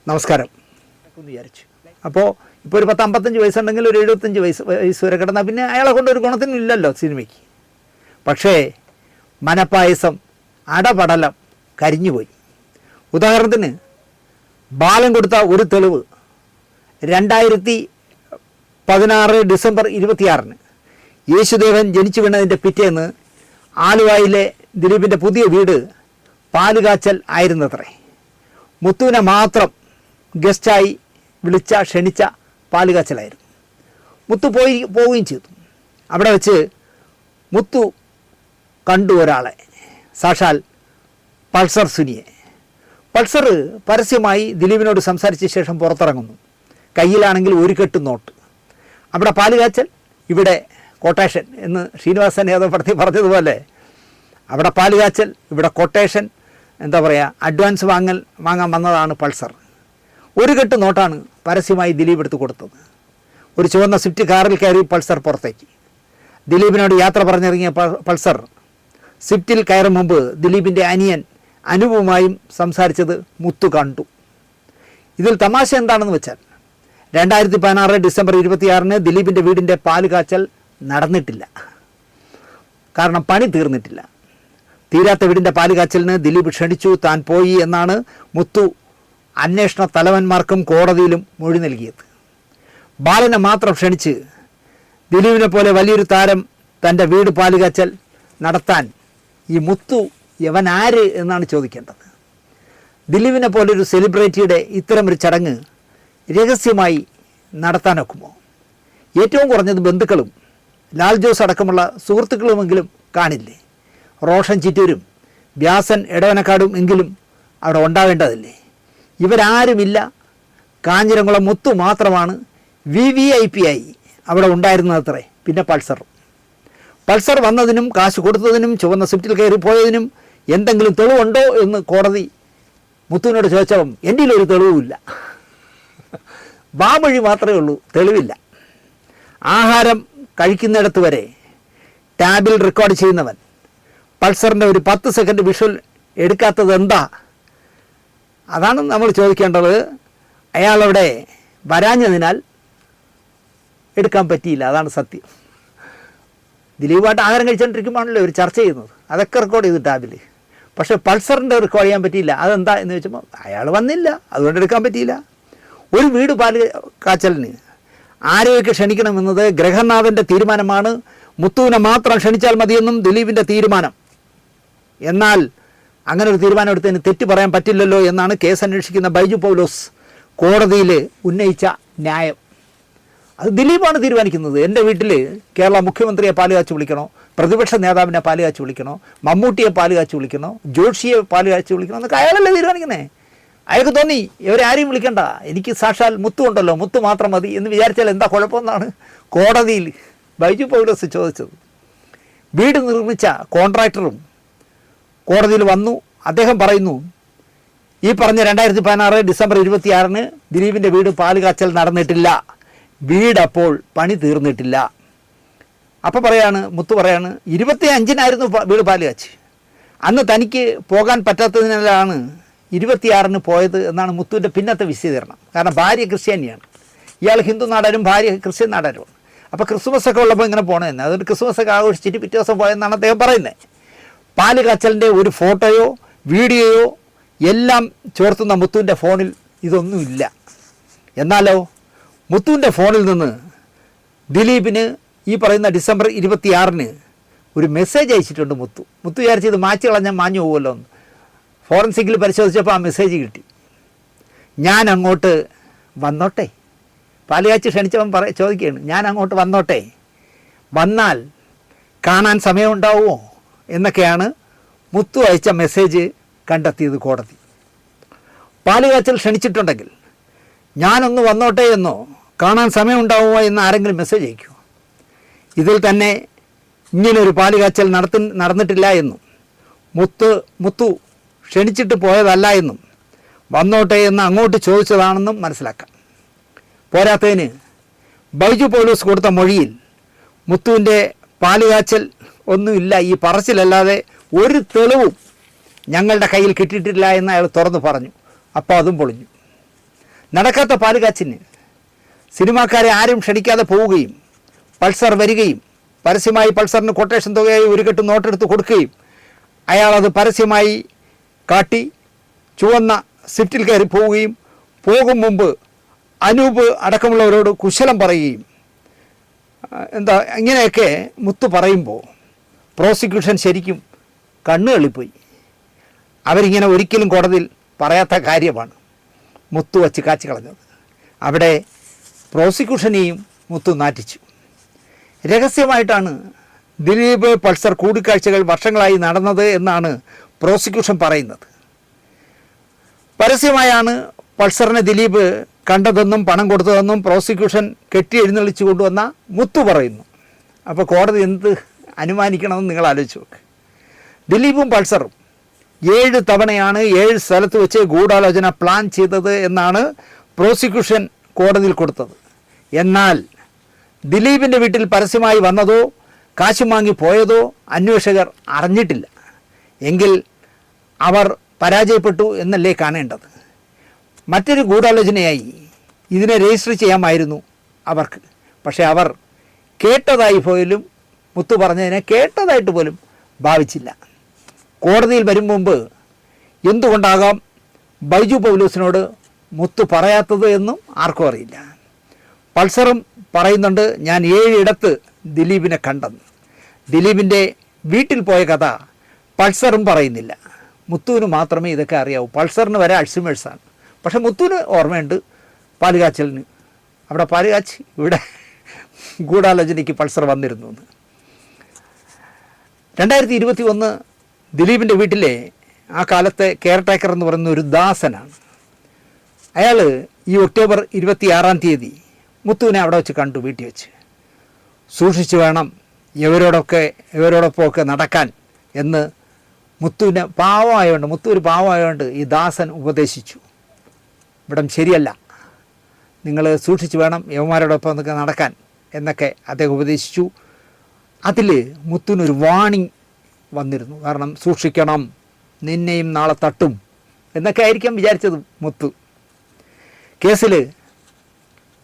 നമസ്കാരം എന്ന് വിചാരിച്ചു. അപ്പോൾ ഇപ്പോൾ ഒരു 50-55 വയസ്സുണ്ടെങ്കിൽ ഒരു 75 വയസ്സ് വരെ കിടന്നാൽ പിന്നെ അയാളെ കൊണ്ടൊരു ഗുണത്തിനും ഇല്ലല്ലോ സിനിമയ്ക്ക്. പക്ഷേ മനപ്പായസം അടപടലം കരിഞ്ഞുപോയി. ഉദാഹരണത്തിന് ബാലൻ കൊടുത്ത ഒരു തെളിവ് 2016 ഡിസംബർ 26 യേശുദേവൻ ജനിച്ചു വീണതിൻ്റെ പിറ്റേന്ന് ആലുവയിലെ ദിലീപിൻ്റെ പുതിയ വീട് പാലുകാച്ചൽ ആയിരുന്നത്രേ. മുത്തുവിനെ മാത്രം ഗസ്റ്റായി ക്ഷണിച്ച പാലുകാച്ചലായിരുന്നു. മുത്തു പോവുകയും ചെയ്തു. അവിടെ വെച്ച് മുത്തു കണ്ടു ഒരാളെ, സാക്ഷാൽ പൾസർ സുനിയെ. പൾസർ പരസ്യമായി ദിലീപിനോട് സംസാരിച്ച ശേഷം പുറത്തിറങ്ങുന്നു. കയ്യിലാണെങ്കിൽ ഒരു കെട്ട് നോട്ട്. അവിടെ പാലുകാച്ചൽ, ഇവിടെ കൊട്ടേഷൻ എന്ന് ശ്രീനിവാസൻ യാദവ് പറഞ്ഞതുപോലെ അവിടെ പാലുകാച്ചൽ, ഇവിടെ കൊട്ടേഷൻ, എന്താ പറയുക, അഡ്വാൻസ് വാങ്ങാൻ വന്നതാണ് പൾസർ. ഒരു കെട്ട് നോട്ടാണ് പരസ്യമായി ദിലീപ് എടുത്ത് കൊടുത്തത്. ഒരു ചുവന്ന സ്വിഫ്റ്റ് കാറിൽ കയറി പൾസർ പുറത്തേക്ക്. ദിലീപിനോട് യാത്ര പറഞ്ഞിറങ്ങിയ പൾസർ സ്വിഫ്റ്റിൽ കയറും മുമ്പ് ദിലീപിൻ്റെ അനിയൻ അനുപുമായും സംസാരിച്ചത് മുത്തു കണ്ടു. ഇതിൽ തമാശ എന്താണെന്ന് വെച്ചാൽ 2016 ഡിസംബർ 26 ദിലീപിൻ്റെ വീടിൻ്റെ പാലുകാച്ചൽ നടന്നിട്ടില്ല. കാരണം പണി തീർന്നിട്ടില്ല. തീരാത്ത വീടിൻ്റെ പാലുകാച്ചലിന് ദിലീപ് ക്ഷണിച്ചു, താൻ പോയി എന്നാണ് മുത്തു അന്വേഷണ തലവന്മാർക്കും കോടതിയിലും മൊഴി നൽകിയത്. ബാലനെ മാത്രം ക്ഷണിച്ച് ദിലീപിനെ പോലെ വലിയൊരു താരം തൻ്റെ വീട് പാലുകാച്ചൽ നടത്താൻ ഈ മുത്തു യവനാര് എന്നാണ് ചോദിക്കേണ്ടത്. ദിലീപിനെ പോലൊരു സെലിബ്രിറ്റിയുടെ ഇത്തരമൊരു ചടങ്ങ് രഹസ്യമായി നടത്താനൊക്കുമോ? ഏറ്റവും കുറഞ്ഞത് ബന്ധുക്കളും ലാൽ ജോസ് അടക്കമുള്ള സുഹൃത്തുക്കളുമെങ്കിലും കാണില്ലേ? റോഷൻ ചിറ്റൂരും വ്യാസൻ എടവനക്കാടും എങ്കിലും അവിടെ ഉണ്ടാവേണ്ടതല്ലേ? ഇവരാരുമില്ല. കാഞ്ഞിരംകുളം മുത്തു മാത്രമാണ് VVIP ആയി അവിടെ ഉണ്ടായിരുന്നത്രേ. പിന്നെ പൾസർ വന്നതിനും കാശ് കൊടുത്തതിനും ചുവന്ന സ്വിഫ്റ്റിൽ കയറി പോയതിനും എന്തെങ്കിലും തെളിവുണ്ടോ എന്ന് കോടതി മുത്തുവിനോട് ചോദിച്ചപ്പം എൻ്റെ ഒരു തെളിവുമില്ല, വാമൊഴി മാത്രമേ ഉള്ളൂ, തെളിവില്ല. ആഹാരം കഴിക്കുന്നിടത്ത് വരെ ടാബിൽ റെക്കോർഡ് ചെയ്യുന്നവൻ പൾസറിൻ്റെ ഒരു 10 സെക്കൻഡ് വിഷ്വൽ എടുക്കാത്തത് എന്താ? അതാണ് നമ്മൾ ചോദിക്കേണ്ടത്. അയാളവിടെ വരാഞ്ഞതിനാൽ എടുക്കാൻ പറ്റിയില്ല, അതാണ് സത്യം. ദിലീപായിട്ട് ആഹാരം കഴിച്ചുകൊണ്ടിരിക്കുമ്പോഴാണല്ലോ ഒരു ചർച്ച ചെയ്യുന്നത്, അതൊക്കെ റെക്കോർഡ് ചെയ്തു ടാബിൽ. പക്ഷേ പൾസറിൻ്റെ റെക്കോർഡ് ചെയ്യാൻ പറ്റിയില്ല. അതെന്താ എന്ന് ചോദിച്ചപ്പോൾ അയാൾ വന്നില്ല, അതുകൊണ്ട് എടുക്കാൻ പറ്റിയില്ല. ഒരു വീട് പാലുകാച്ചലിന് ആരെയൊക്കെ ക്ഷണിക്കണമെന്നത് ഗ്രഹനാഥൻ്റെ തീരുമാനമാണ്. മുത്തുവിനെ മാത്രം ക്ഷണിച്ചാൽ മതിയെന്നും ദിലീപിൻ്റെ തീരുമാനം. എന്നാൽ അങ്ങനെ ഒരു തീരുമാനം എടുത്തതിന് തെറ്റ് പറയാൻ പറ്റില്ലല്ലോ എന്നാണ് കേസ് അന്വേഷിക്കുന്ന ബൈജു പൗലോസ് കോടതിയിൽ ഉന്നയിച്ച ന്യായം. അത് ദിലീപാണ് തീരുമാനിക്കുന്നത്. എൻ്റെ വീട്ടിൽ കേരള മുഖ്യമന്ത്രിയെ പാലുകാച്ച് വിളിക്കണോ, പ്രതിപക്ഷ നേതാവിനെ പാലുകാച്ച് വിളിക്കണോ, മമ്മൂട്ടിയെ പാലുകാച്ച് വിളിക്കണോ, ജോഷിയെ പാലുകാച്ച് വിളിക്കണോ എന്നൊക്കെ അയാളല്ലേ തീരുമാനിക്കുന്നേ. അയാൾക്ക് തോന്നി ഇവരെ ആരെയും വിളിക്കണ്ട, എനിക്ക് സാക്ഷാൽ മുത്തു ഉണ്ടല്ലോ, മുത്തു മാത്രം മതി എന്ന് വിചാരിച്ചാൽ എന്താ കുഴപ്പമെന്നാണ് കോടതിയിൽ ബൈജു പൗലോസ് ചോദിച്ചത്. വീട് നിർമ്മിച്ച കോൺട്രാക്ടറും കോടതിയിൽ വന്നു. അദ്ദേഹം പറയുന്നു, ഈ പറഞ്ഞ 2016 ഡിസംബർ 26 ദിലീപിൻ്റെ വീട് പാലുകാച്ചൽ നടന്നിട്ടില്ല, വീടപ്പോൾ പണി തീർന്നിട്ടില്ല. അപ്പോൾ മുത്തു പറയാണ് 25-നായിരുന്നു വീട് പാലുകാച്ച്. അന്ന് തനിക്ക് പോകാൻ പറ്റാത്തതിനാലാണ് 26-ന് പോയത് എന്നാണ് മുത്തുവിൻ്റെ പിന്നത്തെ വിശദീകരണം. കാരണം ഭാര്യ ക്രിസ്ത്യാനിയാണ്, ഇയാൾ ഹിന്ദു നാടാരും ഭാര്യ ക്രിസ്ത്യൻ നാടാരുമാണ്. അപ്പോൾ ക്രിസ്മസൊക്കെ ഉള്ളപ്പോൾ ഇങ്ങനെ പോകണമെന്ന്, അതുകൊണ്ട് ക്രിസ്മസൊക്കെ ആഘോഷിച്ചിട്ട് പിറ്റേ ദിവസം പോയെന്നാണ് അദ്ദേഹം പറയുന്നത്. പാലുകാച്ചലിൻ്റെ ഒരു ഫോട്ടോയോ വീഡിയോയോ എല്ലാം ചോർത്തുന്ന മുത്തുവിൻ്റെ ഫോണിൽ ഇതൊന്നുമില്ല. എന്നാലോ മുത്തുവിൻ്റെ ഫോണിൽ നിന്ന് ദിലീപിന് ഈ പറയുന്ന ഡിസംബർ 26-ന് ഒരു മെസ്സേജ് അയച്ചിട്ടുണ്ട്. മുത്തു വിചാരിച്ച് ഇത് മാറ്റി കളഞ്ഞാൽ മാഞ്ഞു പോകുമല്ലോ എന്ന്. ഫോറൻസിക്കിൽ പരിശോധിച്ചപ്പോൾ ആ മെസ്സേജ് കിട്ടി. ഞാൻ അങ്ങോട്ട് വന്നോട്ടെ, പാലുകാച്ച് ക്ഷണിച്ചവൻ ചോദിക്കുകയാണ്, ഞാൻ അങ്ങോട്ട് വന്നോട്ടെ, വന്നാൽ കാണാൻ സമയമുണ്ടാവുമോ എന്നൊക്കെയാണ് മുത്തു അയച്ച മെസ്സേജ് കണ്ടെത്തിയത് കോടതി. പാലുകാച്ചൽ ക്ഷണിച്ചിട്ടുണ്ടെങ്കിൽ ഞാനൊന്ന് വന്നോട്ടെ എന്നോ കാണാൻ സമയമുണ്ടാവുമോ എന്ന് ആരെങ്കിലും മെസ്സേജ് അയക്കുമോ? ഇതിൽ തന്നെ ഇങ്ങനൊരു പാലുകാച്ചൽ നടന്നിട്ടില്ല എന്നും മുത്തു ക്ഷണിച്ചിട്ട് പോയതല്ല എന്നും വന്നോട്ടെ എന്ന് അങ്ങോട്ട് ചോദിച്ചതാണെന്നും മനസ്സിലാക്കാം. പോരാത്തതിന് ബൈജു പൗലോസ് കൊടുത്ത മൊഴിയിൽ മുത്തുവിൻ്റെ പാലുകാച്ചൽ ഒന്നുമില്ല, ഈ പറച്ചിലല്ലാതെ ഒരു തെളിവും ഞങ്ങളുടെ കയ്യിൽ കിട്ടിയിട്ടില്ല എന്ന് അയാൾ തുറന്നു പറഞ്ഞു. അപ്പോൾ അതും പൊളിഞ്ഞു. നടക്കാത്ത പാലുകാച്ചിന് സിനിമാക്കാരെ ആരും ക്ഷണിക്കാതെ പോവുകയും പൾസർ വരികയും പരസ്യമായി പൾസറിന് കൊട്ടേഷൻ തുകയായി ഒരു കെട്ട് നോട്ടെടുത്ത് കൊടുക്കുകയും അയാളത് പരസ്യമായി കാട്ടി ചുവന്ന സ്വിഫ്റ്റിൽ കയറി പോവുകയും പോകും മുമ്പ് അനൂപ് അടക്കമുള്ളവരോട് കുശലം പറയുകയും ഇങ്ങനെയൊക്കെ മുത്തു പറയുമ്പോൾ പ്രോസിക്യൂഷൻ ശരിക്കും കണ്ണുകളിപ്പോയി. അവരിങ്ങനെ ഒരിക്കലും കോടതിയിൽ പറയാത്ത കാര്യമാണ് മുത്തു വച്ച് കാച്ചി കളഞ്ഞത്. അവിടെ പ്രോസിക്യൂഷനെയും മുത്തു നാറ്റിച്ചു. രഹസ്യമായിട്ടാണ് ദിലീപ് പൾസർ കൂടിക്കാഴ്ചകൾ വർഷങ്ങളായി നടന്നത് എന്നാണ് പ്രോസിക്യൂഷൻ പറയുന്നത്. പരസ്യമായാണ് പൾസറിനെ ദിലീപ് കണ്ടതെന്നും പണം കൊടുത്തതെന്നും പ്രോസിക്യൂഷൻ കെട്ടി എഴുന്നള്ളിച്ചു കൊണ്ടുവന്ന മുത്തു പറയുന്നു. അപ്പോൾ കോടതി എന്ത് അനുമാനിക്കണമെന്ന് നിങ്ങൾ ആലോചിച്ച് നോക്ക്. ദിലീപും പൾസറും 7 തവണയാണ് 7 സ്ഥലത്ത് വെച്ച് ഗൂഢാലോചന പ്ലാൻ ചെയ്തത് എന്നാണ് പ്രോസിക്യൂഷൻ കോടതിയിൽ കൊടുത്തത്. എന്നാൽ ദിലീപിൻ്റെ വീട്ടിൽ പരസ്യമായി വന്നതോ കാശും വാങ്ങി പോയതോ അന്വേഷകർ അറിഞ്ഞിട്ടില്ല. എങ്കിൽ അവർ പരാജയപ്പെട്ടു എന്നല്ലേ കാണേണ്ടത്. മറ്റൊരു ഗൂഢാലോചനയായി ഇതിനെ രജിസ്റ്റർ ചെയ്യാമായിരുന്നു അവർക്ക്. പക്ഷേ അവർ കേട്ടതായി പോലും മുത്തു പറഞ്ഞതിനെ കേട്ടതായിട്ട് പോലും ഭാവിച്ചില്ല. കോടതിയിൽ വരും മുമ്പ് എന്തുകൊണ്ടാകാം ബൈജു പൗലോസിനോട് മുത്തു പറയാത്തത് എന്നും ആർക്കും അറിയില്ല. പൾസറും പറയുന്നുണ്ട്, ഞാൻ 7 ഇടത്ത് ദിലീപിനെ കണ്ടെന്ന്. ദിലീപിൻ്റെ വീട്ടിൽ പോയ കഥ പൾസറും പറയുന്നില്ല. മുത്തുവിന് മാത്രമേ ഇതൊക്കെ അറിയാവൂ. പൾസറിന് വരെ അൾസിമേഴ്സാണ്. പക്ഷെ മുത്തുവിന് ഓർമ്മയുണ്ട് പാലുകാച്ചലിന്. അവിടെ പാലുകാച്ചി, ഇവിടെ ഗൂഢാലോചനയ്ക്ക് പൾസർ വന്നിരുന്നു എന്ന്. 2021 ദിലീപിൻ്റെ വീട്ടിലെ ആ കാലത്തെ കെയർ ടേക്കർ എന്ന് പറയുന്ന ഒരു ദാസനാണ്. അയാൾ ഈ ഒക്ടോബർ 26 മുത്തുവിനെ അവിടെ വെച്ച് കണ്ടു, വീട്ടിൽ വെച്ച്. സൂക്ഷിച്ചു വേണം ഇവരോടൊപ്പമൊക്കെ നടക്കാൻ എന്ന് മുത്തുവിനെ മുത്തു ഒരു പാവമായതുകൊണ്ട് ഈ ദാസൻ ഉപദേശിച്ചു. ഇവിടം ശരിയല്ല, നിങ്ങൾ സൂക്ഷിച്ചു വേണം യവന്മാരോടൊപ്പം നടക്കാൻ എന്നൊക്കെ അദ്ദേഹം ഉപദേശിച്ചു. അതിൽ മുത്തുവിനൊരു വാണിംഗ് വന്നിരുന്നു. കാരണം സൂക്ഷിക്കണം, നിന്നെയും നാളെ തട്ടും എന്നൊക്കെ ആയിരിക്കാം വിചാരിച്ചത് മുത്തു. കേസിൽ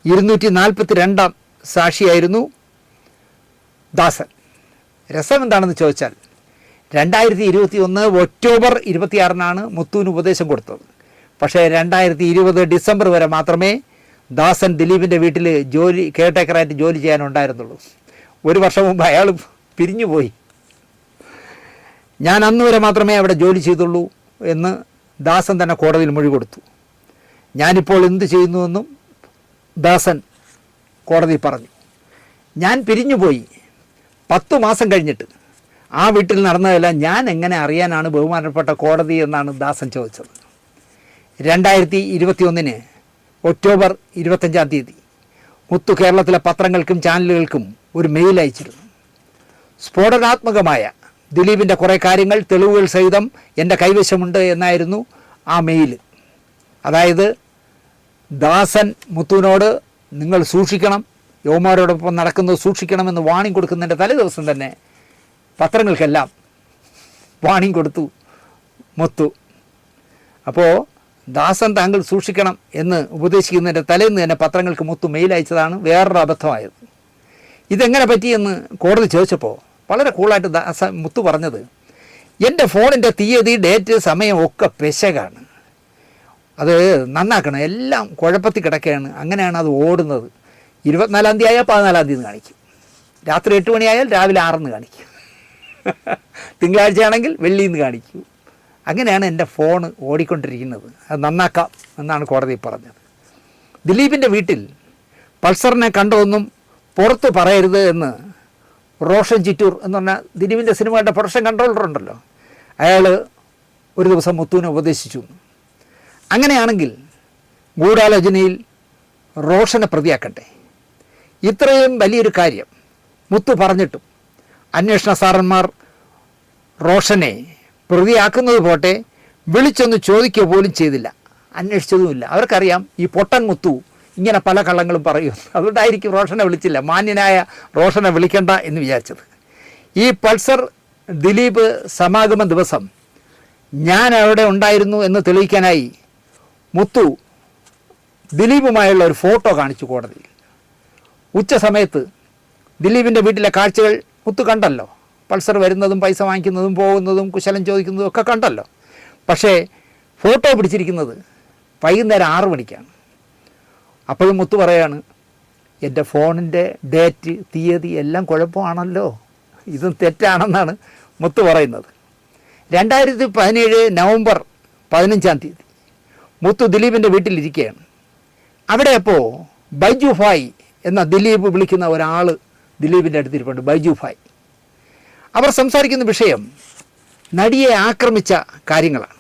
242 സാക്ഷിയായിരുന്നു ദാസൻ. രസം എന്താണെന്ന് ചോദിച്ചാൽ 2021 ഒക്ടോബർ 26 മുത്തുവിന് ഉപദേശം കൊടുത്തത്. പക്ഷേ 2020 ഡിസംബർ വരെ മാത്രമേ ദാസൻ ദിലീപിൻ്റെ വീട്ടിൽ കെയർടേക്കറായിട്ട് ജോലി ചെയ്യാനുണ്ടായിരുന്നുള്ളൂ. 1 വർഷം മുമ്പ് അയാൾ പിരിഞ്ഞുപോയി. ഞാൻ അന്ന് വരെ മാത്രമേ അവിടെ ജോലി ചെയ്തുള്ളൂ എന്ന് ദാസൻ തന്നെ കോടതിയിൽ മൊഴി കൊടുത്തു. ഞാനിപ്പോൾ എന്ത് ചെയ്യുന്നുവെന്നും ദാസൻ കോടതി പറഞ്ഞു. ഞാൻ പിരിഞ്ഞുപോയി 10 മാസം കഴിഞ്ഞിട്ട് ആ വീട്ടിൽ നടന്നതെല്ലാം ഞാൻ എങ്ങനെ അറിയാനാണ് ബഹുമാനപ്പെട്ട കോടതി എന്നാണ് ദാസൻ ചോദിച്ചത്. 2021 ഒക്ടോബർ 25 മുത്തു കേരളത്തിലെ പത്രങ്ങൾക്കും ചാനലുകൾക്കും ഒരു മെയിൽ അയച്ചിരുന്നു. സ്ഫോടനാത്മകമായ ദിലീപിൻ്റെ കുറേ കാര്യങ്ങൾ തെളിവുകൾ സഹിതം എൻ്റെ കൈവശമുണ്ട് എന്നായിരുന്നു ആ മെയിൽ. അതായത് ദാസൻ മുത്തുവിനോട് നിങ്ങൾ സൂക്ഷിക്കണം, യവന്മാരോടൊപ്പം നടക്കുന്നത് സൂക്ഷിക്കണമെന്ന് വാണിംഗ് കൊടുക്കുന്നതിൻ്റെ തലേ ദിവസം തന്നെ പത്രങ്ങൾക്കെല്ലാം വാണിംഗ് കൊടുത്തു മുത്തു. അപ്പോൾ ദാസൻ താങ്കൾ സൂക്ഷിക്കണം എന്ന് ഉപദേശിക്കുന്നതിൻ്റെ തലേന്ന് തന്നെ പത്രങ്ങൾക്ക് മുത്തു മെയിൽ അയച്ചതാണ് വേറൊരു അബദ്ധമായത്. ഇതെങ്ങനെ പറ്റിയെന്ന് കോടതി ചോദിച്ചപ്പോൾ വളരെ കൂളായിട്ട് മുത്തു പറഞ്ഞത്, എൻ്റെ ഫോണിൻ്റെ തീയതി, ഡേറ്റ്, സമയം ഒക്കെ പെശകാണ്, അത് നന്നാക്കണം, എല്ലാം കുഴപ്പത്തിൽ കിടക്കുകയാണ്. അങ്ങനെയാണ് അത് ഓടുന്നത്. 24 ആയാൽ 14 കാണിക്കും, രാത്രി 8 മണിയായാൽ രാവിലെ 6 കാണിക്കും, തിങ്കളാഴ്ചയാണെങ്കിൽ വെള്ളിയിൽ കാണിക്കും. അങ്ങനെയാണ് എൻ്റെ ഫോൺ ഓടിക്കൊണ്ടിരിക്കുന്നത്, അത് നന്നാക്കാം എന്നാണ് കോടതി പറഞ്ഞത്. ദിലീപിൻ്റെ വീട്ടിൽ പൾസറിനെ കണ്ടതൊന്നും പുറത്ത് പറയരുത് എന്ന് റോഷൻ ചിറ്റൂർ എന്ന് പറഞ്ഞാൽ ദിലീപിൻ്റെ സിനിമയുടെ പ്രൊഡക്ഷൻ കൺട്രോളർ ഉണ്ടല്ലോ, അയാൾ ഒരു ദിവസം മുത്തുവിനെ ഉപദേശിച്ചു. അങ്ങനെയാണെങ്കിൽ ഗൂഢാലോചനയിൽ റോഷനെ പ്രതിയാക്കട്ടെ. ഇത്രയും വലിയൊരു കാര്യം മുത്തു പറഞ്ഞിട്ടും അന്വേഷണ സാറന്മാർ റോഷനെ പ്രതിയാക്കുന്നത് പോട്ടെ, വിളിച്ചൊന്ന് ചോദിക്കുക പോലും ചെയ്തില്ല, അന്വേഷിച്ചതുമില്ല. അവർക്കറിയാം ഈ പൊട്ടൻ മുത്തു ഇങ്ങനെ പല കള്ളങ്ങളും പറയും, അതുകൊണ്ടായിരിക്കും റോഷനെ വിളിച്ചില്ല, മാന്യനായ റോഷനെ വിളിക്കണ്ട എന്ന് വിചാരിച്ചത്. ഈ പൾസർ ദിലീപ് സമാഗമ ദിവസം ഞാൻ അവിടെ ഉണ്ടായിരുന്നു എന്ന് തെളിയിക്കാനായി മുത്തു ദിലീപുമായുള്ള ഒരു ഫോട്ടോ കാണിച്ചു കോടതിയിൽ. ഉച്ച സമയത്ത് ദിലീപിൻ്റെ വീട്ടിലെ കാഴ്ചകൾ മുത്തു കണ്ടല്ലോ. പൾസർ വരുന്നതും പൈസ വാങ്ങിക്കുന്നതും പോകുന്നതും കുശലം ചോദിക്കുന്നതും ഒക്കെ കണ്ടല്ലോ. പക്ഷേ ഫോട്ടോ പിടിച്ചിരിക്കുന്നത് വൈകുന്നേരം 6 മണിക്കാണ്. അപ്പോഴും മുത്തു പറയാണ്, എൻ്റെ ഫോണിൻ്റെ ഡേറ്റ് തീയതി എല്ലാം കുഴപ്പമാണല്ലോ, ഇതും തെറ്റാണെന്നാണ് മുത്തു പറയുന്നത്. 2017 നവംബർ 15-ാം തീയതി മുത്തു ദിലീപിൻ്റെ വീട്ടിലിരിക്കുകയാണ്. അവിടെ അപ്പോൾ ബൈജു ഭായ് എന്ന ദിലീപ് വിളിക്കുന്ന ഒരാൾ ദിലീപിൻ്റെ അടുത്തിരിപ്പുണ്ട്, ബൈജു ഭായ്. അവർ സംസാരിക്കുന്ന വിഷയം നടിയെ ആക്രമിച്ച കാര്യങ്ങളാണ്.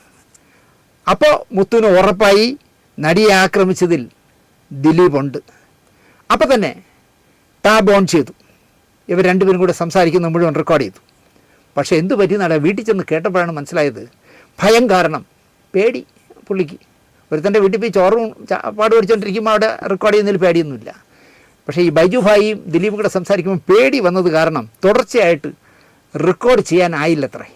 അപ്പോൾ മുത്തുവിന് ഉറപ്പായി നടിയെ ആക്രമിച്ചതിൽ ദിലീപുണ്ട്. അപ്പോൾ തന്നെ ടാബ് ഓൺ ചെയ്തു. ഇവർ രണ്ടുപേരും കൂടെ സംസാരിക്കുന്ന മുഴുവൻ റെക്കോർഡ് ചെയ്തു. പക്ഷേ എന്തു പറ്റി നട വീട്ടിൽ ചെന്ന് കേട്ടപ്പോഴാണ് മനസ്സിലായത്, ഭയം കാരണം, പേടി പുള്ളിക്ക്. ഒരുത്തൻ്റെ വീട്ടിൽ പോയി ചോറും പാട് പഠിച്ചുകൊണ്ടിരിക്കുമ്പോൾ അവിടെ റെക്കോർഡ് ചെയ്യുന്നതിൽ പേടിയൊന്നുമില്ല. പക്ഷേ ഈ ബൈജു ഭായിയും ദിലീപും കൂടെ സംസാരിക്കുമ്പോൾ പേടി വന്നത് കാരണം തുടർച്ചയായിട്ട് റെക്കോർഡ് ചെയ്യാനായില്ലത്രേ.